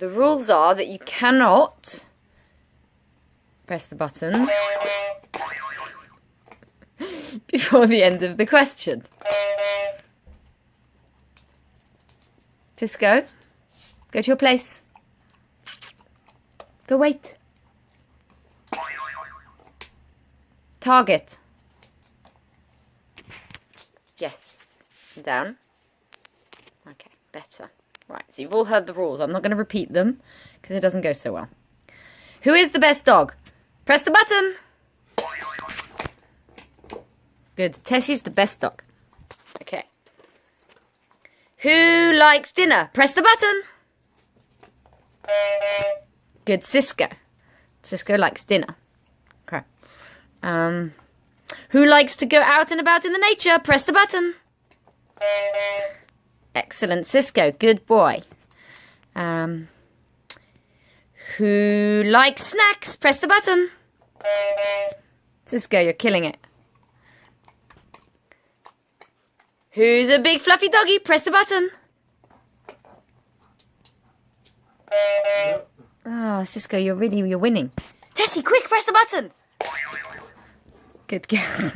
The rules are that you cannot press the button before the end of the question. Cisco, go to your place. Go wait. Target. Yes. Down. Okay, better. Right, so you've all heard the rules. I'm not going to repeat them because it doesn't go so well. Who is the best dog? Press the button. Good. Tessie's the best dog. Okay. Who likes dinner? Press the button. Good. Cisco. Cisco likes dinner. Okay. Who likes to go out and about in the nature? Press the button. Excellent, Cisco. Good boy. Who likes snacks? Press the button. Cisco, you're killing it. Who's a big fluffy doggy? Press the button. Oh, Cisco, you're winning. Tessie, quick, press the button. Good girl.